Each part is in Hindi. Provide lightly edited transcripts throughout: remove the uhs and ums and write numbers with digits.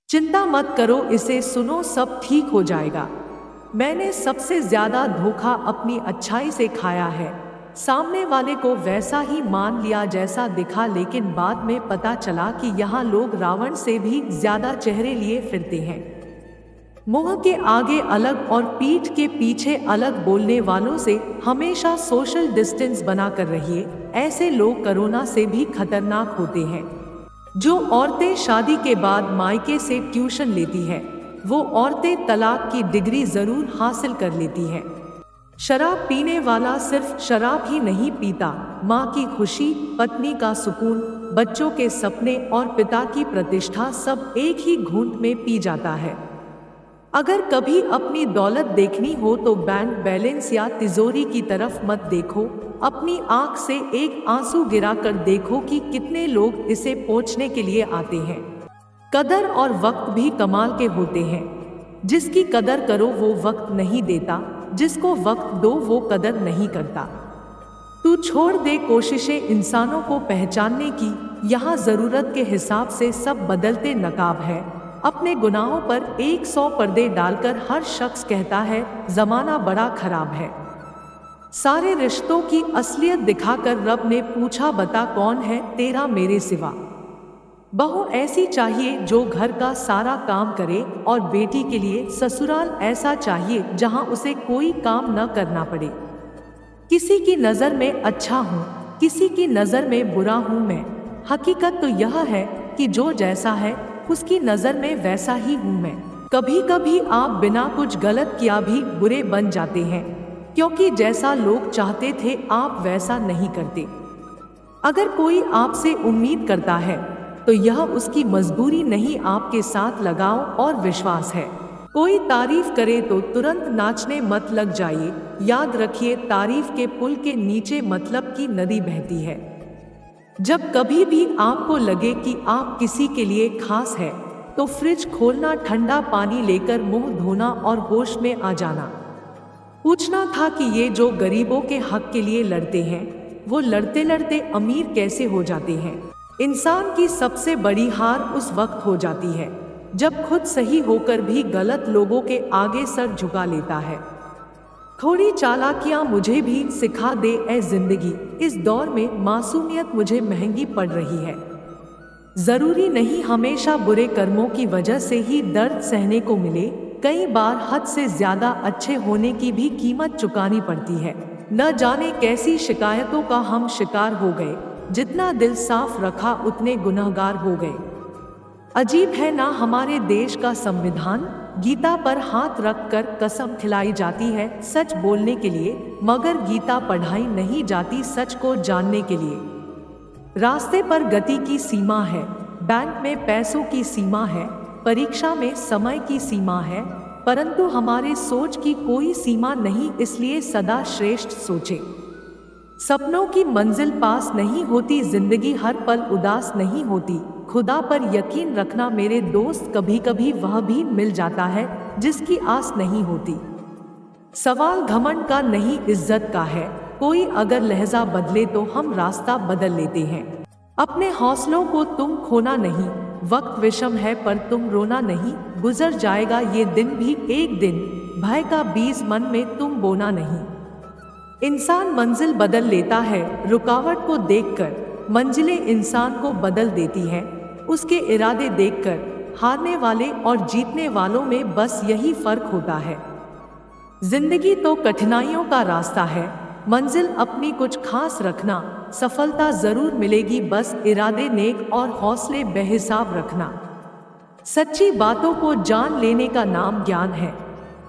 चिंता मत करो, इसे सुनो, सब ठीक हो जाएगा। मैंने सबसे ज्यादा धोखा अपनी अच्छाई से खाया है। सामने वाले को वैसा ही मान लिया जैसा दिखा, लेकिन बाद में पता चला कि यहाँ लोग रावण से भी ज्यादा चेहरे लिए फिरते हैं। मुंह के आगे अलग और पीठ के पीछे अलग बोलने वालों से हमेशा सोशल डिस्टेंस बनाकर रहिए। ऐसे लोग कोरोना से भी खतरनाक होते हैं। जो औरतें शादी के बाद मायके से ट्यूशन लेती है, वो औरतें तलाक की डिग्री जरूर हासिल कर लेती हैं। शराब पीने वाला सिर्फ शराब ही नहीं पीता, माँ की खुशी, पत्नी का सुकून, बच्चों के सपने और पिता की प्रतिष्ठा सब एक ही घूंट में पी जाता है। अगर कभी अपनी दौलत देखनी हो तो बैंक बैलेंस या तिजोरी की तरफ मत देखो, अपनी आंख से एक आंसू गिराकर देखो कि कितने लोग इसे पोंछने के लिए आते हैं। कदर और वक्त भी कमाल के होते हैं। जिसकी कदर करो वो वक्त नहीं देता, जिसको वक्त दो वो कदर नहीं करता। तू छोड़ दे कोशिशें इंसानों को पहचानने की, यहाँ जरूरत के हिसाब से सब बदलते नकाब है। अपने गुनाहों पर 100 पर्दे डालकर हर शख्स कहता है जमाना बड़ा खराब है। सारे रिश्तों की असलियत दिखाकर रब ने पूछा, बता कौन है तेरा मेरे सिवा। बहू ऐसी चाहिए जो घर का सारा काम करे, और बेटी के लिए ससुराल ऐसा चाहिए जहां उसे कोई काम न करना पड़े। किसी की नज़र में अच्छा हूँ, किसी की नज़र में बुरा हूँ मैं। हकीकत तो यह है कि जो जैसा है उसकी नज़र में वैसा ही हूँ मैं। कभी कभी आप बिना कुछ गलत किया भी बुरे बन जाते हैं, क्योंकि जैसा लोग चाहते थे आप वैसा नहीं करते। अगर कोई आपसे उम्मीद करता है तो यह उसकी मजबूरी नहीं, आपके साथ लगाव और विश्वास है। कोई तारीफ करे तो तुरंत नाचने मत लग जाइए। याद रखिए, तारीफ के पुल के नीचे मतलब की नदी बहती है। जब कभी भी आपको लगे कि आप किसी के लिए खास है तो फ्रिज खोलना, ठंडा पानी लेकर मुंह धोना और होश में आ जाना। पूछना था कि ये जो गरीबों के हक के लिए लड़ते हैं वो लड़ते लड़ते अमीर कैसे हो जाते हैं। इंसान की सबसे बड़ी हार उस वक्त हो जाती है जब खुद सही होकर भी गलत लोगों के आगे सर झुका लेता है। थोड़ी चालाकियां मुझे भी सिखा दे ए जिंदगी, इस दौर में मासूमियत मुझे महंगी पड़ रही है। जरूरी नहीं हमेशा बुरे कर्मों की वजह से ही दर्द सहने को मिले, कई बार हद से ज्यादा अच्छे होने की भी कीमत चुकानी पड़ती है। न जाने कैसी शिकायतों का हम शिकार हो गए, जितना दिल साफ रखा उतने गुनहगार हो गए। अजीब है ना, हमारे देश का संविधान, गीता पर हाथ रखकर कसम खिलाई जाती है सच बोलने के लिए, मगर गीता पढ़ाई नहीं जाती सच को जानने के लिए। रास्ते पर गति की सीमा है, बैंक में पैसों की सीमा है, परीक्षा में समय की सीमा है, परंतु हमारे सोच की कोई सीमा नहीं, इसलिए सदा श्रेष्ठ सोचे। सपनों की मंजिल पास नहीं होती, जिंदगी हर पल उदास नहीं होती। खुदा पर यकीन रखना मेरे दोस्त, कभी कभी वह भी मिल जाता है जिसकी आस नहीं होती। सवाल घमंड का नहीं, इज्जत का है। कोई अगर लहजा बदले तो हम रास्ता बदल लेते हैं। अपने हौसलों को तुम खोना नहीं, वक्त विषम है पर तुम रोना नहीं। गुजर जाएगा ये दिन भी एक दिन, भय का बीज मन में तुम बोना नहीं। इंसान मंजिल बदल लेता है, रुकावट को देखकर मंजिलें इंसान को बदल देती हैं। उसके इरादे देखकर हारने वाले और जीतने वालों में बस यही फर्क होता है। जिंदगी तो कठिनाइयों का रास्ता है, मंजिल अपनी कुछ खास रखना, सफलता जरूर मिलेगी, बस इरादे नेक और हौसले बेहिसाब रखना। सच्ची बातों को जान लेने का नाम ज्ञान है,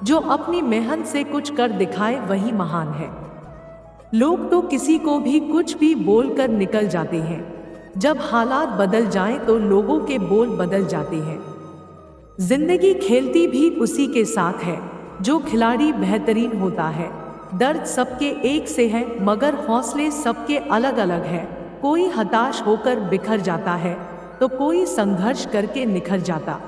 जो अपनी मेहनत से कुछ कर दिखाए वही महान है। लोग तो किसी को भी कुछ भी बोलकर निकल जाते हैं, जब हालात बदल जाएं तो लोगों के बोल बदल जाते हैं। जिंदगी खेलती भी उसी के साथ है जो खिलाड़ी बेहतरीन होता है। दर्द सबके एक से है मगर हौसले सबके अलग अलग है। कोई हताश होकर बिखर जाता है तो कोई संघर्ष करके निखर जाता।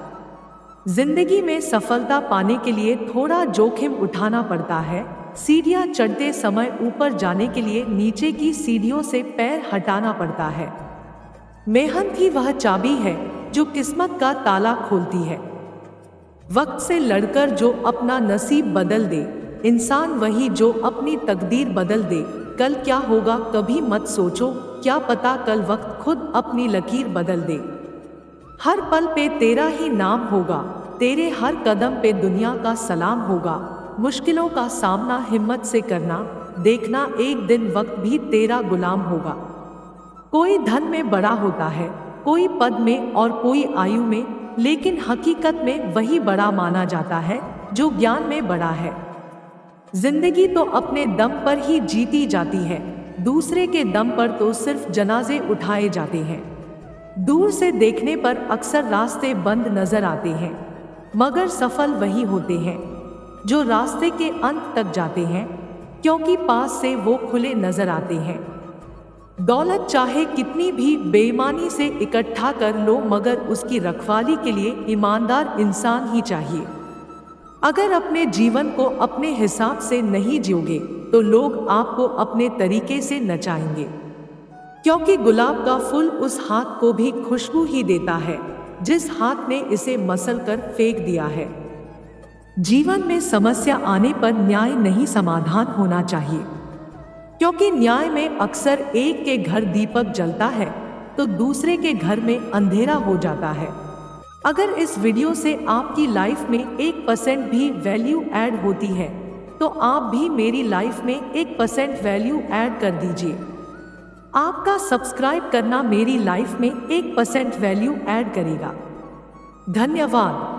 जिंदगी में सफलता पाने के लिए थोड़ा जोखिम उठाना पड़ता है। सीढ़ियां चढ़ते समय ऊपर जाने के लिए नीचे की सीढ़ियों से पैर हटाना पड़ता है। मेहनत ही वह चाबी है जो किस्मत का ताला खोलती है। वक्त से लड़कर जो अपना नसीब बदल दे, इंसान वही जो अपनी तकदीर बदल दे। कल क्या होगा कभी मत सोचो, क्या पता कल वक्त खुद अपनी लकीर बदल दे। हर पल पे तेरा ही नाम होगा, तेरे हर कदम पे दुनिया का सलाम होगा। मुश्किलों का सामना हिम्मत से करना, देखना एक दिन वक्त भी तेरा गुलाम होगा। कोई धन में बड़ा होता है, कोई पद में और कोई आयु में, लेकिन हकीकत में वही बड़ा माना जाता है जो ज्ञान में बड़ा है। जिंदगी तो अपने दम पर ही जीती जाती है, दूसरे के दम पर तो सिर्फ जनाजे उठाए जाते हैं। दूर से देखने पर अक्सर रास्ते बंद नजर आते हैं, मगर सफल वही होते हैं जो रास्ते के अंत तक जाते हैं, क्योंकि पास से वो खुले नजर आते हैं। दौलत चाहे कितनी भी बेईमानी से इकट्ठा कर लो, मगर उसकी रखवाली के लिए ईमानदार इंसान ही चाहिए। अगर अपने जीवन को अपने हिसाब से नहीं जियोगे तो लोग आपको अपने तरीके से नचाएंगे, क्योंकि गुलाब का फूल उस हाथ को भी खुशबू ही देता है जिस हाथ ने इसे मसल कर फेंक दिया है। जीवन में समस्या आने पर न्याय नहीं समाधान होना चाहिए, क्योंकि न्याय में अक्सर एक के घर दीपक जलता है तो दूसरे के घर में अंधेरा हो जाता है। अगर इस वीडियो से आपकी लाइफ में 1% भी वैल्यू ऐड होती है तो आप भी मेरी लाइफ में 1% वैल्यू ऐड कर दीजिए। आपका सब्सक्राइब करना मेरी लाइफ में 1% वैल्यू ऐड करेगा। धन्यवाद।